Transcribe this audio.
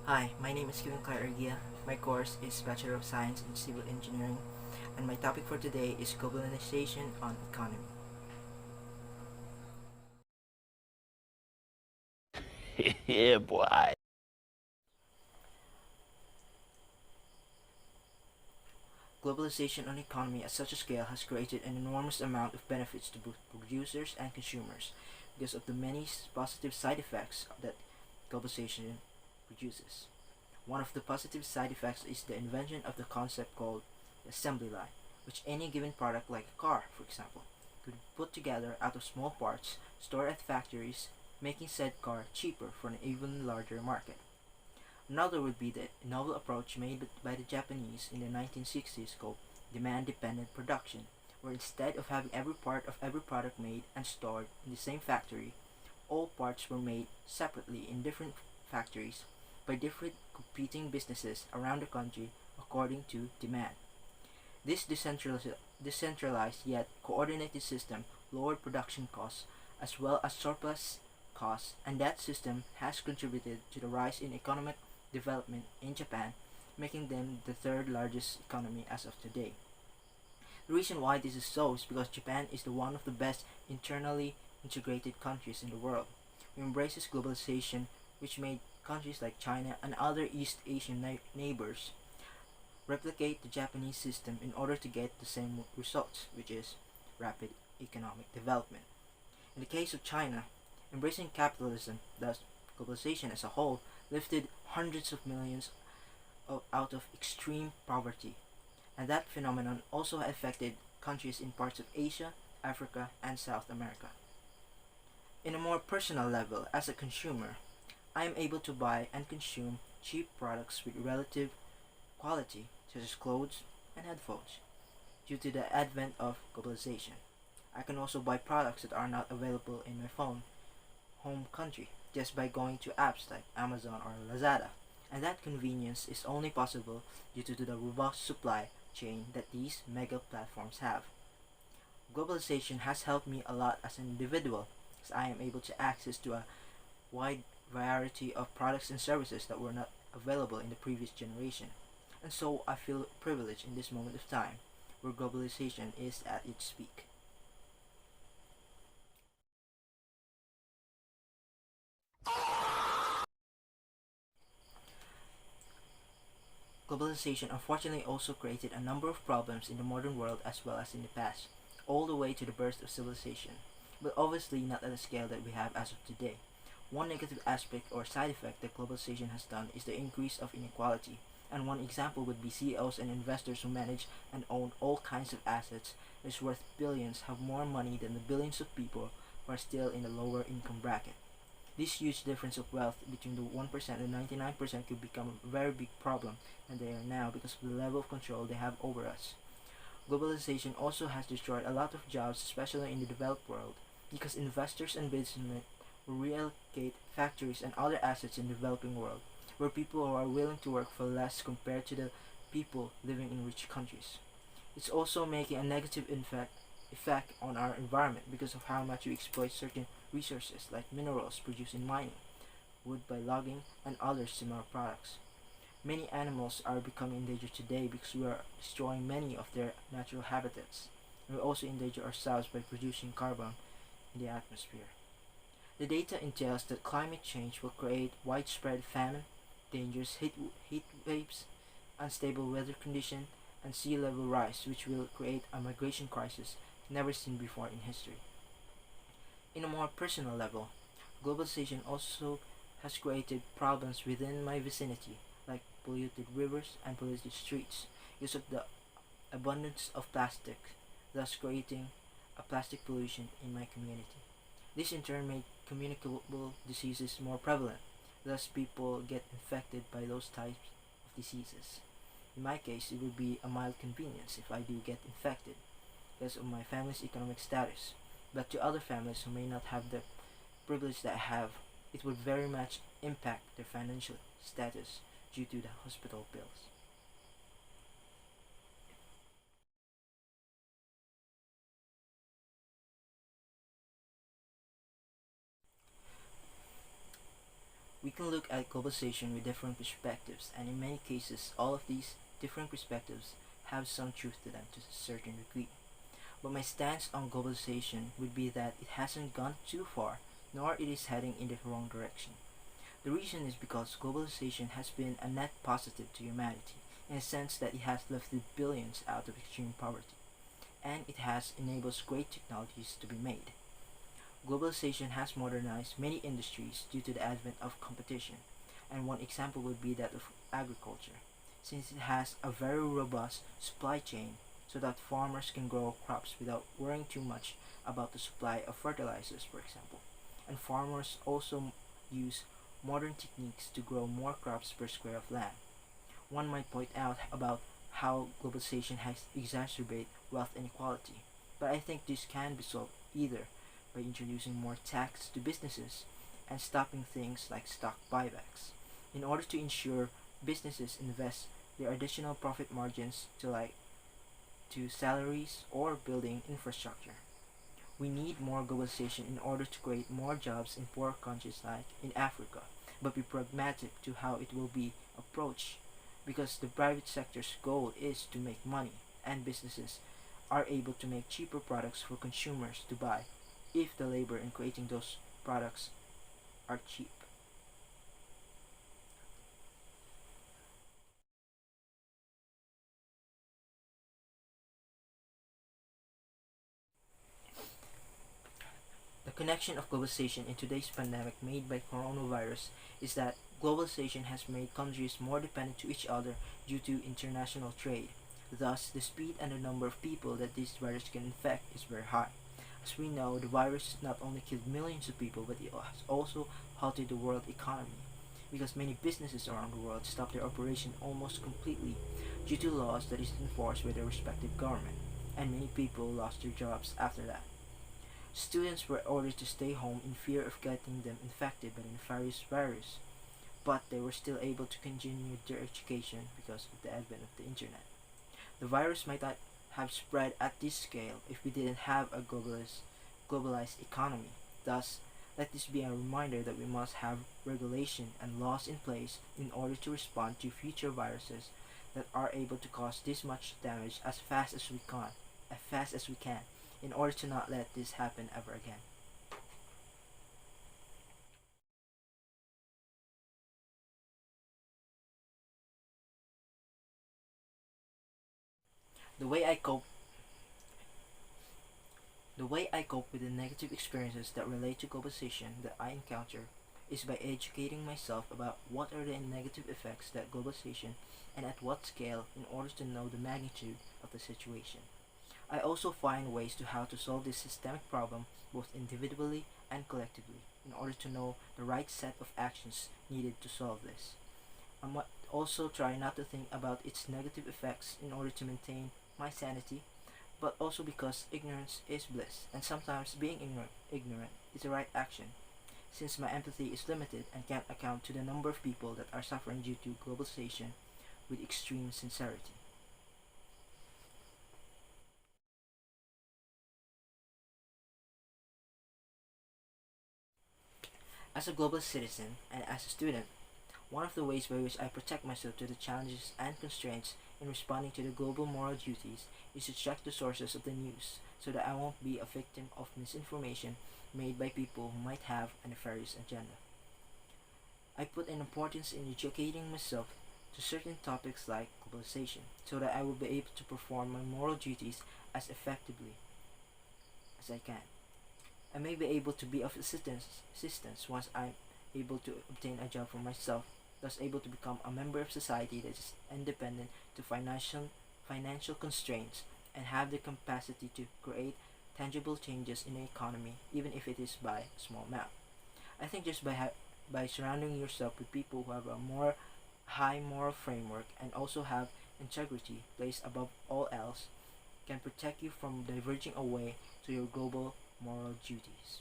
Hi, my name is Clyde Eguia. My course is Bachelor of Science in Civil Engineering, and my topic for today is Globalization on Economy. Yeah, boy. Globalization on economy at such a scale has created an enormous amount of benefits to both producers and consumers because of the many positive side effects that globalization produces. One of the positive side effects is the invention of the concept called the assembly line, which any given product like a car, for example, could be put together out of small parts stored at factories, making said car cheaper for an even larger market. Another would be the novel approach made by the Japanese in the 1960s called demand-dependent production, where instead of having every part of every product made and stored in the same factory, all parts were made separately in different factories by different competing businesses around the country according to demand. This decentralized yet coordinated system lowered production costs as well as surplus costs, and that system has contributed to the rise in economic development in Japan, making them the third largest economy as of today. The reason why this is so is because Japan is one of the best internally integrated countries in the world, who embraces globalization, which made countries like China and other East Asian neighbors replicate the Japanese system in order to get the same results, which is rapid economic development. In the case of China, embracing capitalism, thus globalization as a whole, lifted hundreds of millions out of extreme poverty, and that phenomenon also affected countries in parts of Asia, Africa, and South America. In a more personal level, as a consumer, I am able to buy and consume cheap products with relative quality, such as clothes and headphones, due to the advent of globalization. I can also buy products that are not available in my home country just by going to apps like Amazon or Lazada, and that convenience is only possible due to the robust supply chain that these mega platforms have. Globalization has helped me a lot as an individual, as I am able to access to a wide variety of products and services that were not available in the previous generation. And so I feel privileged in this moment of time, where globalization is at its peak. Globalization unfortunately also created a number of problems in the modern world as well as in the past, all the way to the birth of civilization, but obviously not at the scale that we have as of today. One negative aspect or side effect that globalization has done is the increase of inequality, and one example would be CEOs and investors who manage and own all kinds of assets that is worth billions have more money than the billions of people who are still in the lower income bracket. This huge difference of wealth between the 1% and 99% could become a very big problem than they are now because of the level of control they have over us. Globalization also has destroyed a lot of jobs, especially in the developed world, because investors and businessmen will reallocate factories and other assets in the developing world, where people are willing to work for less compared to the people living in rich countries. It's also making a negative effect on our environment because of how much we exploit certain resources like minerals produced in mining, wood by logging, and other similar products. Many animals are becoming endangered today because we are destroying many of their natural habitats, and we also endanger ourselves by producing carbon in the atmosphere. The data entails that climate change will create widespread famine, dangerous heat waves, unstable weather conditions, and sea level rise, which will create a migration crisis never seen before in history. In a more personal level, globalization also has created problems within my vicinity, like polluted rivers and polluted streets, because of the abundance of plastic, thus creating a plastic pollution in my community. This in turn made communicable diseases more prevalent, thus people get infected by those types of diseases. In my case, it would be a mild convenience if I do get infected because of my family's economic status, but to other families who may not have the privilege that I have, it would very much impact their financial status due to the hospital bills. We can look at globalization with different perspectives, and in many cases, all of these different perspectives have some truth to them to a certain degree. But my stance on globalization would be that it hasn't gone too far, nor it is heading in the wrong direction. The reason is because globalization has been a net positive to humanity, in a sense that it has lifted billions out of extreme poverty, and it has enabled great technologies to be made. Globalization has modernized many industries due to the advent of competition, and one example would be that of agriculture, since it has a very robust supply chain so that farmers can grow crops without worrying too much about the supply of fertilizers, for example. And farmers also use modern techniques to grow more crops per square of land. One might point out about how globalization has exacerbated wealth inequality, but I think this can be solved either by introducing more tax to businesses and stopping things like stock buybacks in order to ensure businesses invest their additional profit margins to salaries or building infrastructure. We need more globalization in order to create more jobs in poor countries like in Africa, but be pragmatic to how it will be approached because the private sector's goal is to make money and businesses are able to make cheaper products for consumers to buy if the labor in creating those products are cheap. The connection of globalization in today's pandemic made by coronavirus is that globalization has made countries more dependent to each other due to international trade. Thus, the speed and the number of people that this virus can infect is very high. As we know, the virus not only killed millions of people, but it has also halted the world economy because many businesses around the world stopped their operation almost completely due to laws that is enforced by their respective government, and many people lost their jobs after that. Students were ordered to stay home in fear of getting them infected by the nefarious virus, but they were still able to continue their education because of the advent of the internet. The virus might not have spread at this scale if we didn't have a globalized economy. Thus, let this be a reminder that we must have regulation and laws in place in order to respond to future viruses that are able to cause this much damage as fast as we can, in order to not let this happen ever again. The way I cope The way I cope with the negative experiences that relate to globalization that I encounter is by educating myself about what are the negative effects that globalization and at what scale in order to know the magnitude of the situation. I also find ways to how to solve this systemic problem both individually and collectively in order to know the right set of actions needed to solve this. I might also try not to think about its negative effects in order to maintain my sanity, but also because ignorance is bliss, and sometimes being ignorant is the right action, since my empathy is limited and can't account to the number of people that are suffering due to globalization with extreme sincerity. As a global citizen and as a student, one of the ways by which I protect myself to the challenges and constraints in responding to the global moral duties is to check the sources of the news so that I won't be a victim of misinformation made by people who might have a nefarious agenda. I put an importance in educating myself to certain topics like globalization so that I will be able to perform my moral duties as effectively as I can. I may be able to be of assistance once I'm able to obtain a job for myself, thus able to become a member of society that is independent to financial constraints and have the capacity to create tangible changes in the economy, even if it is by a small amount. I think just by surrounding yourself with people who have a more high moral framework and also have integrity placed above all else can protect you from diverging away to your global moral duties.